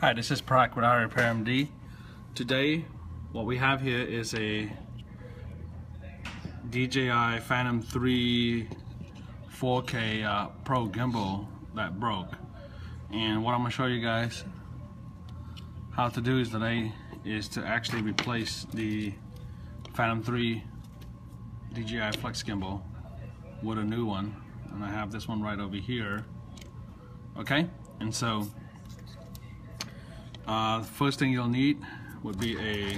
Hi, this is Parag with iRepairMD. Today, what we have here is a DJI Phantom 3 4K Pro gimbal that broke. And what I'm going to show you guys how to do today is to actually replace the Phantom 3 DJI Flex gimbal with a new one. And I have this one right over here. Okay, and so the first thing you'll need would be a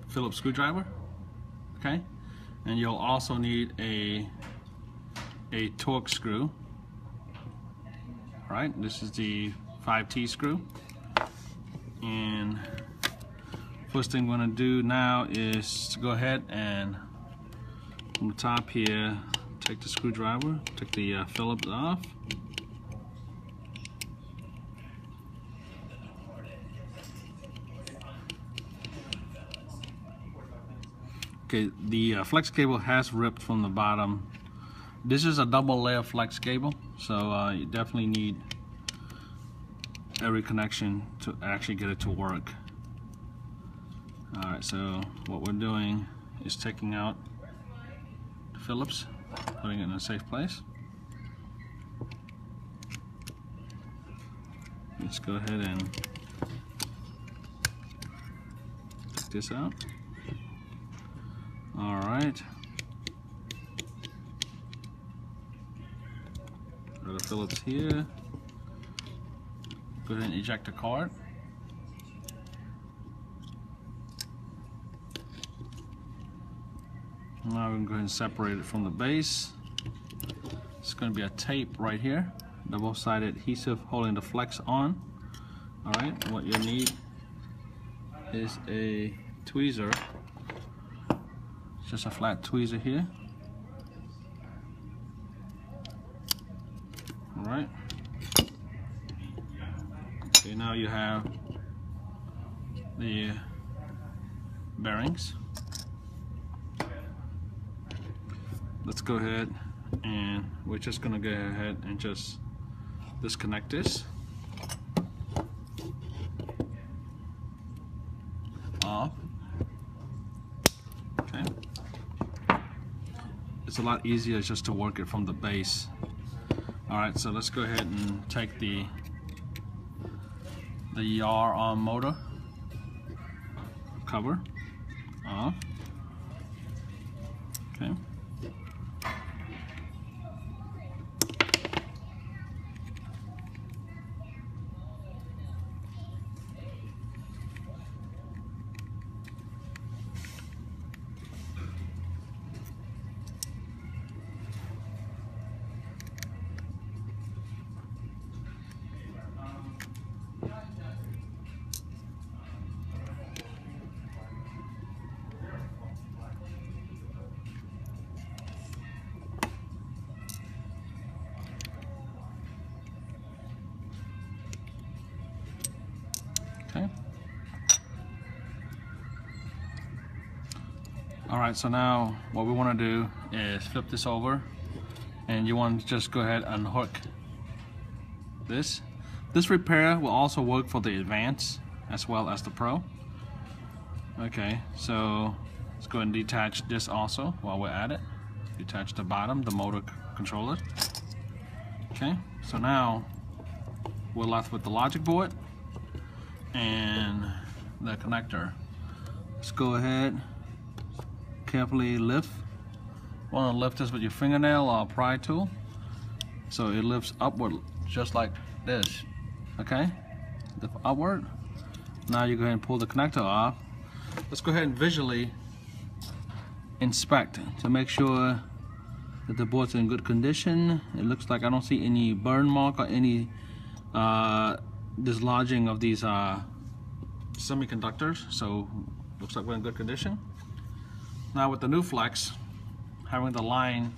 Phillips screwdriver, okay, and you'll also need a Torx screw. All right, this is the 5T screw, and first thing we're going to do now is to go ahead and from the top here, take the screwdriver, take the Phillips off. Okay, the flex cable has ripped from the bottom. This is a double layer flex cable, so you definitely need every connection to actually get it to work. Alright, so what we're doing is taking out the Phillips, putting it in a safe place. Let's go ahead and take this out. All right. Got the Phillips here. Go ahead and eject the card. Now we can go ahead and separate it from the base. It's going to be a tape right here, double-sided adhesive holding the flex on. All right. What you'll need is a tweezer. Just a flat tweezer here. All right. Okay, now you have the bearings. Let's go ahead and we're just gonna go ahead and just disconnect this off. Okay. It's a lot easier just to work it from the base. Alright, so let's go ahead and take the YAR arm motor cover off. Okay. Okay. Alright, so now what we want to do is flip this over, and you want to just go ahead and unhook this. This repair will also work for the Advanced as well as the Pro. Okay, so let's go ahead and detach this also while we're at it. Detach the bottom, the motor controller. Okay, so now we're left with the logic board and the connector. Let's go ahead, carefully lift. You want to lift this with your fingernail or a pry tool, so it lifts upward just like this. Okay, lift upward. Now you go ahead and pull the connector off. Let's go ahead and visually inspect to make sure that the board's in good condition. It looks like I don't see any burn mark or any dislodging of these semiconductors, so looks like we're in good condition. Now with the new flex, having the line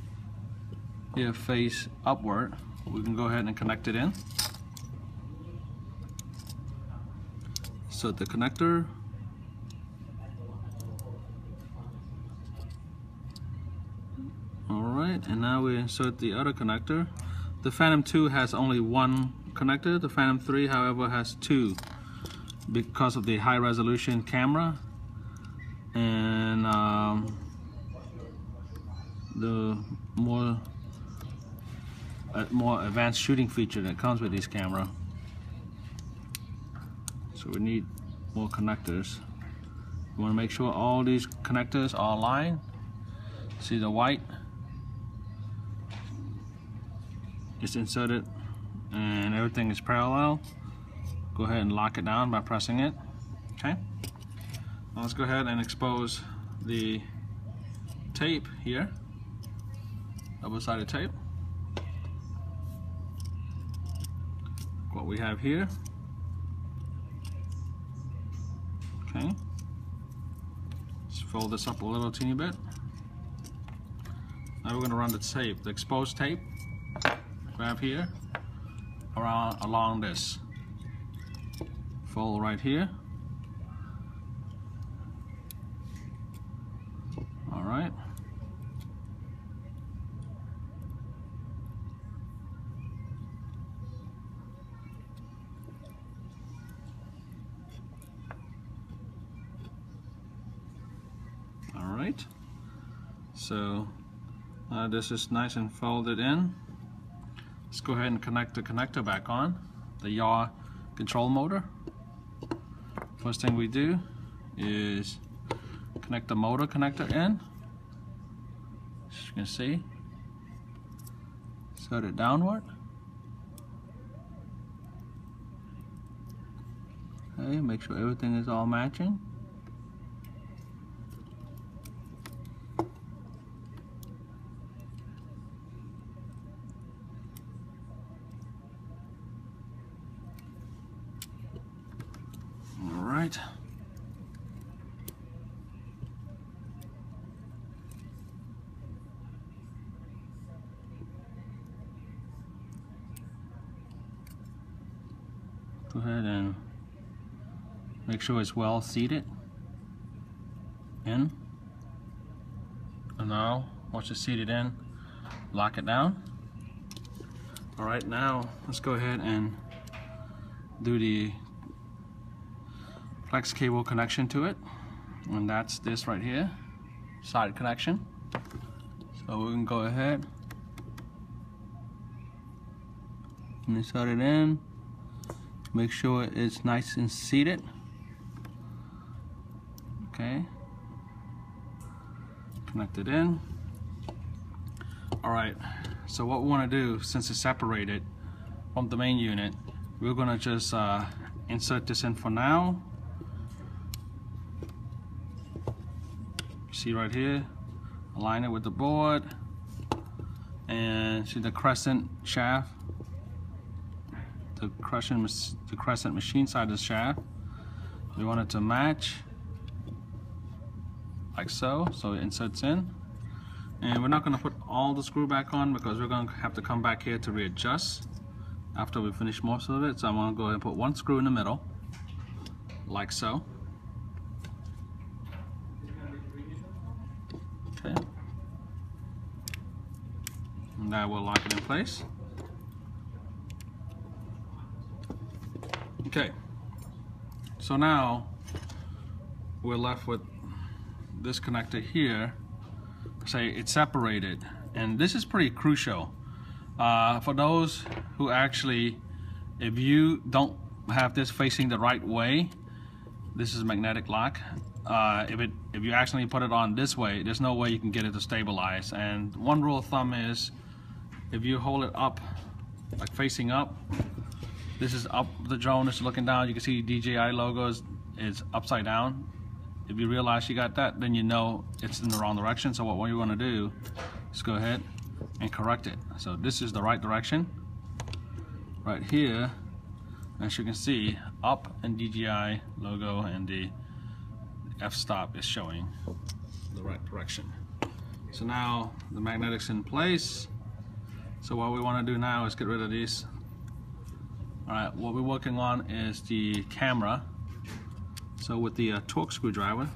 here face upward, we can go ahead and connect it in. So the connector, all right, and now we insert the other connector. The Phantom 2 has only one connector. The Phantom 3, however, has 2 because of the high resolution camera and the more advanced shooting feature that comes with this camera. So we need more connectors. You want to make sure all these connectors are aligned. See the white is inserted and everything is parallel. Go ahead and lock it down by pressing it. Okay. Now let's go ahead and expose the tape here. Double-sided tape. What we have here. Okay. Let's fold this up a little teeny bit. Now we're going to run the tape, the exposed tape. Grab here, along this. Fold right here. All right. All right. So this is nice and folded in. Let's go ahead and connect the connector back on, the yaw control motor. First thing we do is connect the motor connector in. As you can see, set it downward. Okay, make sure everything is all matching. Right. Go ahead and make sure it's well seated in. And now, once it's seated in, lock it down. All right, now let's go ahead and do the flex cable connection to it, and that's this right here, side connection. So we can go ahead and insert it in, make sure it's nice and seated. Okay, connect it in. All right, so what we want to do, since it's separated from the main unit, we're going to just insert this in for now. See right here, align it with the board, and see the crescent shaft, the crescent machine side of the shaft. We want it to match like so, so it inserts in. And we're not going to put all the screw back on because we're going to have to come back here to readjust after we finish most of it. So I'm going to go ahead and put one screw in the middle, like so. Okay. And that will lock it in place. Okay. So now we're left with this connector here. Say it's separated, and this is pretty crucial for those who actually, if you don't have this facing the right way, this is magnetic lock. If you actually put it on this way, there's no way you can get it to stabilize. And one rule of thumb is, if you hold it up, like facing up, this is up, the drone is looking down, you can see DJI logos is upside down. If you realize you got that, then you know it's in the wrong direction. So what you want to do is go ahead and correct it. So this is the right direction. Right here, as you can see, up and DJI logo and the f-stop is showing the right direction. So now the magnetic's in place. So what we want to do now is get rid of these. Alright, what we're working on is the camera. So with the torque screwdriver,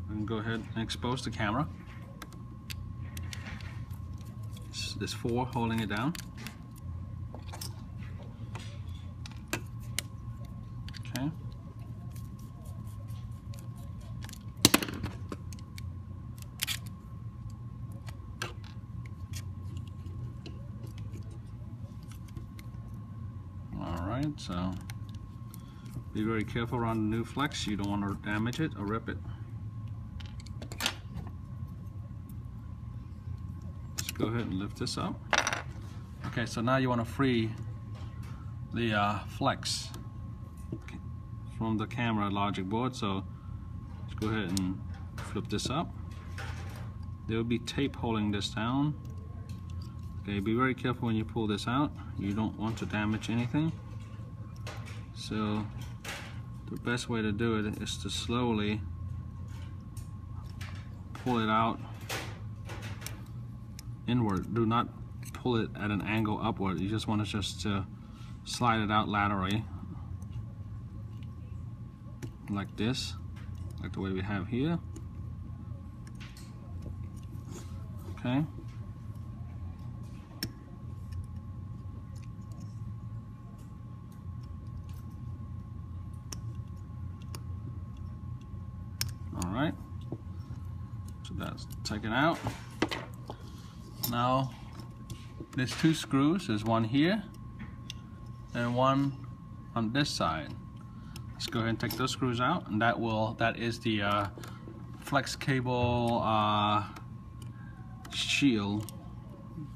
we can go ahead and expose the camera. There's 4 holding it down. Okay. Alright, so be very careful around the new flex. You don't want to damage it or rip it. Just go ahead and lift this up. Okay, so now you want to free the flex from the camera logic board. So just go ahead and flip this up. There will be tape holding this down. Okay, be very careful when you pull this out. You don't want to damage anything. So the best way to do it is to slowly pull it out inward. Do not pull it at an angle upward. You just want to slide it out laterally like this, like the way we have here. Okay. Alright, so that's taken out. Now there's two screws. There's one here and one on this side. Let's go ahead and take those screws out, and that is the flex cable shield.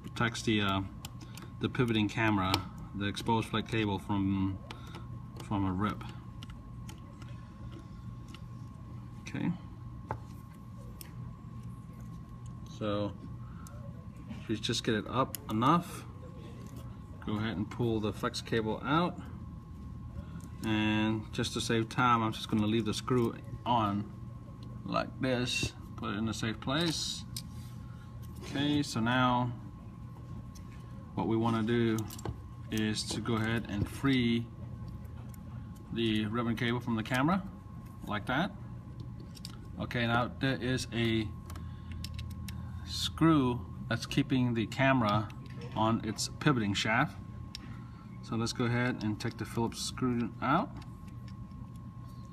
Protects the pivoting camera, the exposed flex cable from a rip. Okay. So if you just get it up enough, go ahead and pull the flex cable out. And just to save time, I'm just going to leave the screw on like this, put it in a safe place. Okay, so now what we want to do is to go ahead and free the ribbon cable from the camera like that. Okay, now there is a screw that's keeping the camera on its pivoting shaft. So let's go ahead and take the Phillips screw out.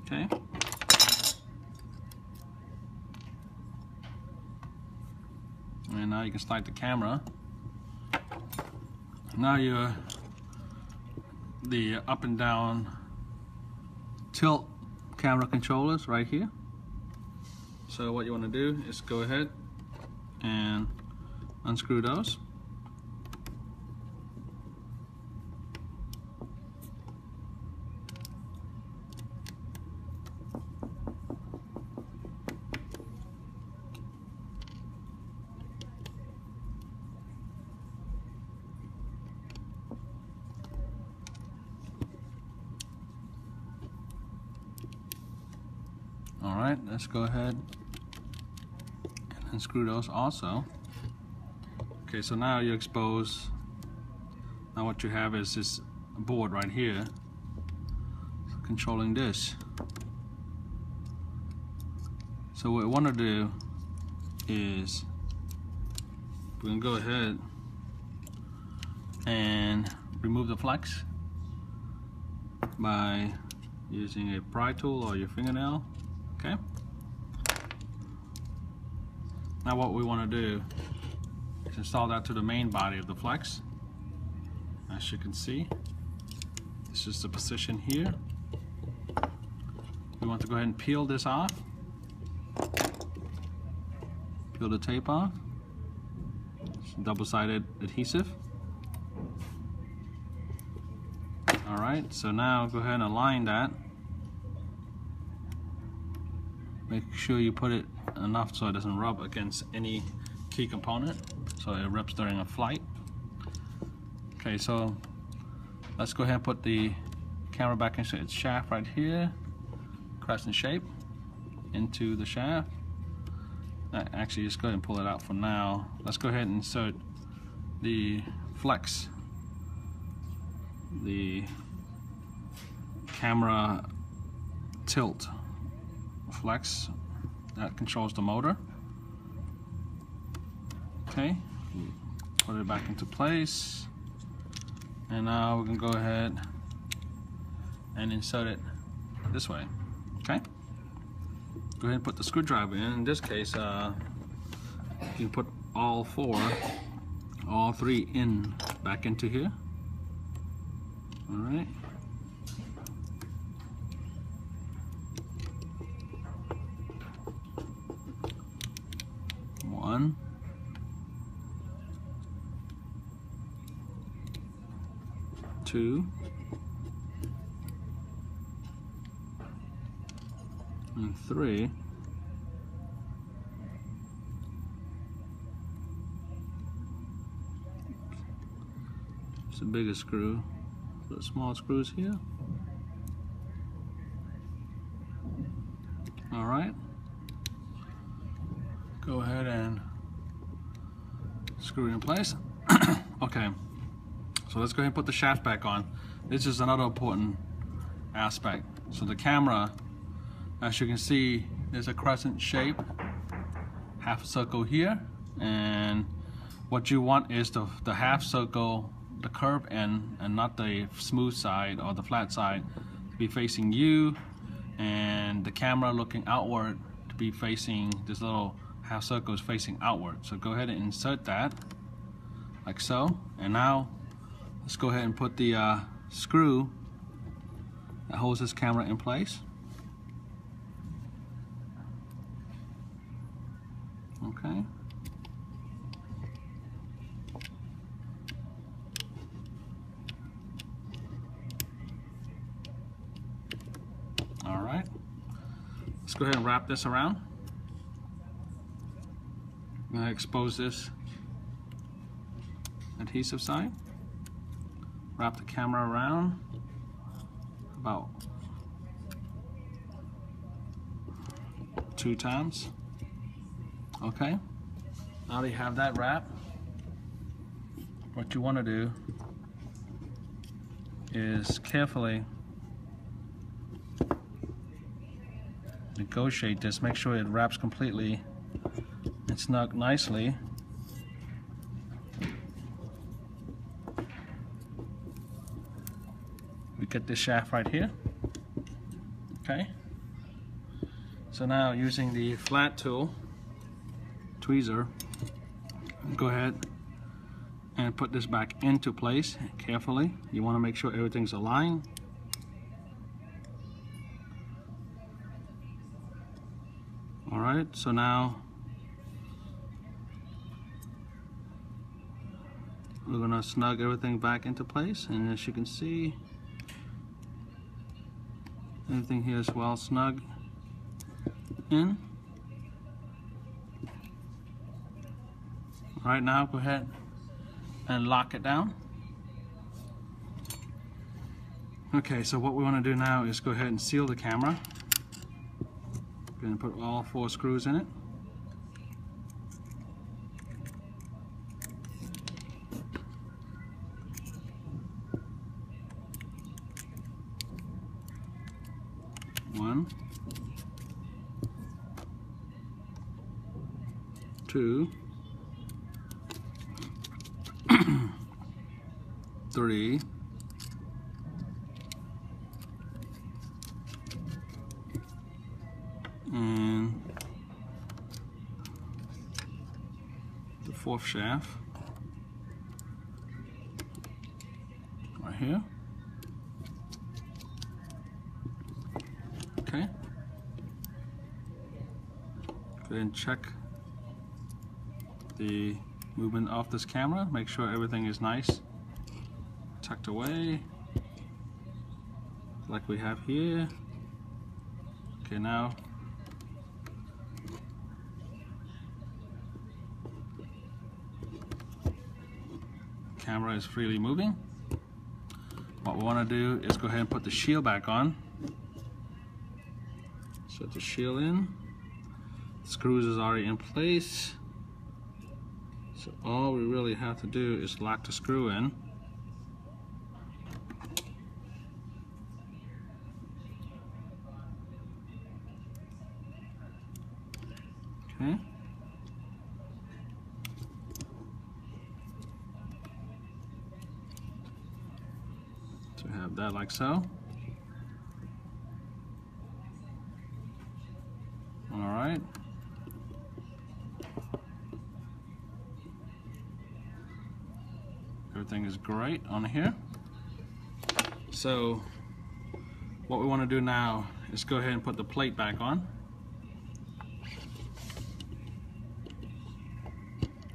Okay. And now you can slide the camera. Now the up and down tilt camera controllers right here. So what you want to do is go ahead and unscrew those. All right, let's go ahead and unscrew those also. Okay, so now you expose. Now what you have is this board right here controlling this. So what we want to do is we're going to go ahead and remove the flex by using a pry tool or your fingernail. Okay. Now what we want to do is install that to the main body of the flex. As you can see, this is the position here. We want to go ahead and peel this off. Peel the tape off. It's double-sided adhesive. Alright, so now go ahead and align that. Make sure you put it enough so it doesn't rub against any key component, so it rips during a flight. Okay, so let's go ahead and put the camera back into its shaft right here, crescent shape into the shaft. Actually, just go ahead and pull it out for now. Let's go ahead and insert the flex, the camera tilt flex that controls the motor. Okay, put it back into place, and now we can go ahead and insert it this way. Okay. Go ahead and put the screwdriver in. In this case, you can put all three in back into here. All right. One. Two. And three. It's the biggest screw. The small screws here. All right. Go ahead and screw it in place. Okay. So let's go ahead and put the shaft back on. This is another important aspect. So the camera, as you can see, there's a crescent shape, half circle here, and what you want is the half circle, the curved end, and not the smooth side or the flat side, to be facing you, and the camera looking outward to be facing this little half circle is facing outward. So go ahead and insert that like so, and now let's go ahead and put the screw that holds this camera in place. Okay. All right. Let's go ahead and wrap this around. I'm going to expose this adhesive side. Wrap the camera around about 2 times. Okay, now that you have that wrap, what you want to do is carefully negotiate this, make sure it wraps completely and snug nicely. We get this shaft right here. Okay, so now using the flat tool, tweezer, go ahead and put this back into place carefully. You want to make sure everything's aligned. All right, so now we're going to snug everything back into place, and as you can see, everything here is well snug in. Right now, go ahead and lock it down. Okay, so what we want to do now is go ahead and seal the camera. Going to put all 4 screws in it. One, 2, 3, 4th shaft right here. Okay. Go ahead and check the movement of this camera. Make sure everything is nice, tucked away, like we have here. Okay, now camera is freely moving. What we want to do is go ahead and put the shield back on. Set the shield in. The screws is already in place. So all we really have to do is lock the screw in. Okay. So we have that like so. right. Everything is great on here. So what we want to do now is go ahead and put the plate back on.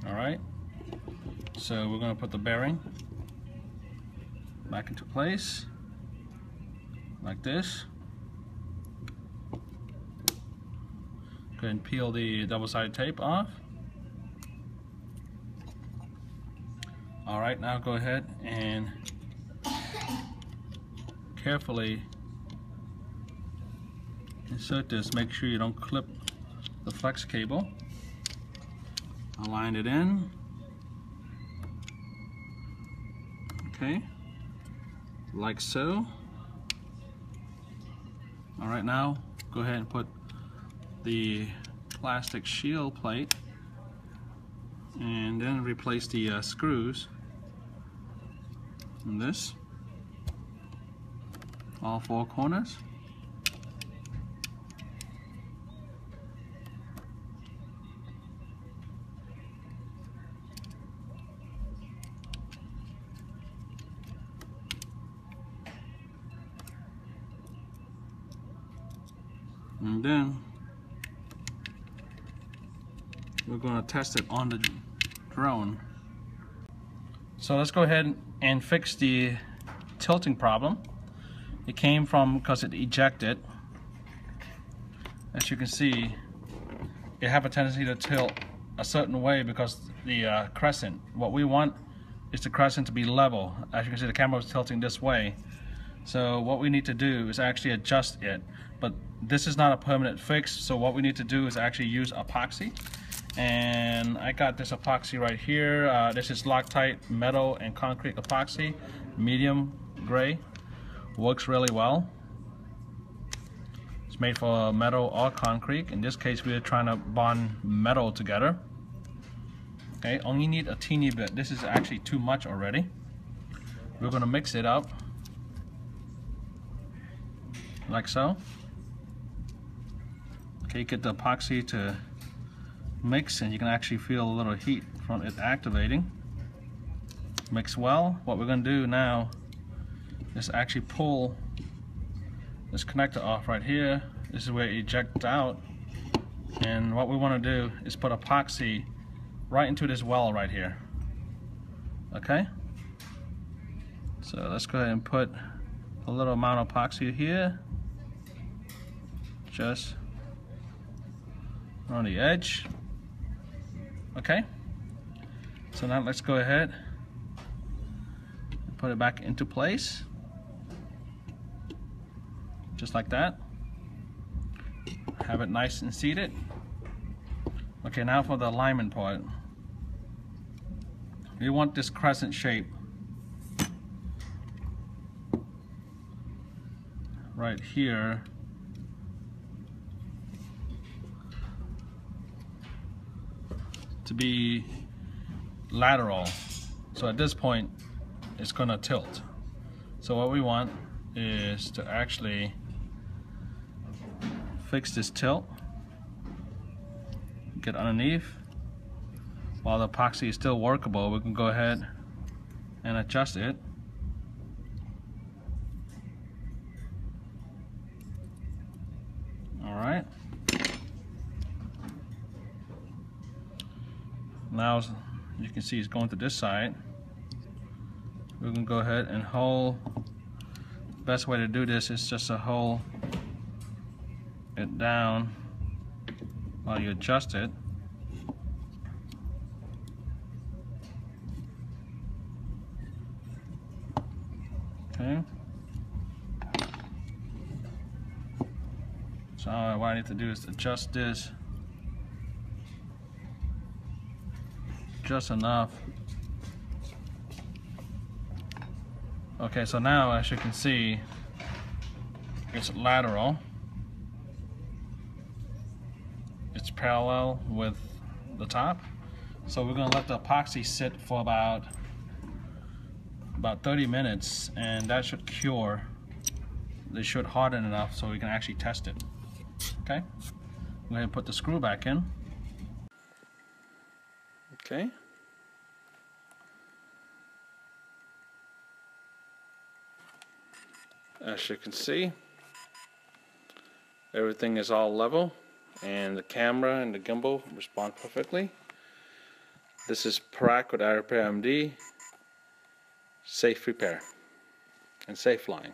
Alright, so we're going to put the bearing back into place like this. Go ahead and peel the double-sided tape off. Alright, now go ahead and carefully insert this. Make sure you don't clip the flex cable. Align it in. Okay, like so. Alright, now go ahead and put the plastic shield plate and then replace the screws in this, all four corners. And then we're going to test it on the drone. So let's go ahead and fix the tilting problem. It came from because it ejected. As you can see, it have a tendency to tilt a certain way because the crescent. What we want is the crescent to be level. As you can see, the camera was tilting this way. So what we need to do is actually adjust it. But this is not a permanent fix, so what we need to do is actually use epoxy. And I got this epoxy right here. This is Loctite metal and concrete epoxy, medium gray. Works really well. It's made for metal or concrete. In this case, we're trying to bond metal together. Okay, only need a teeny bit. This is actually too much already. We're going to mix it up like so. Okay, get the epoxy to mix, and you can actually feel a little heat from it activating. Mix well. What we're going to do now is actually pull this connector off right here. This is where it ejects out, and what we want to do is put epoxy right into this well right here. Okay, so let's go ahead and put a little amount of epoxy here, just on the edge. Okay, so now let's go ahead and put it back into place, just like that. Have it nice and seated. Okay, now for the alignment part. We want this crescent shape right here. To be lateral, so at this point it's gonna tilt. So what we want is to actually fix this tilt, get underneath. While the epoxy is still workable, we can go ahead and adjust it. Alright. Now you can see it's going to this side. We can go ahead and hold. Best way to do this is just to hold it down while you adjust it. Okay. So what I need to do is adjust this just enough. Okay, so now as you can see, it's lateral. It's parallel with the top. So we're gonna let the epoxy sit for about 30 minutes, and that should cure. They should harden enough so we can actually test it. Okay, Go ahead and put the screw back in. Okay. As you can see, everything is all level, and the camera and the gimbal respond perfectly. This is Prak with iRepairMD. Safe repair and safe flying.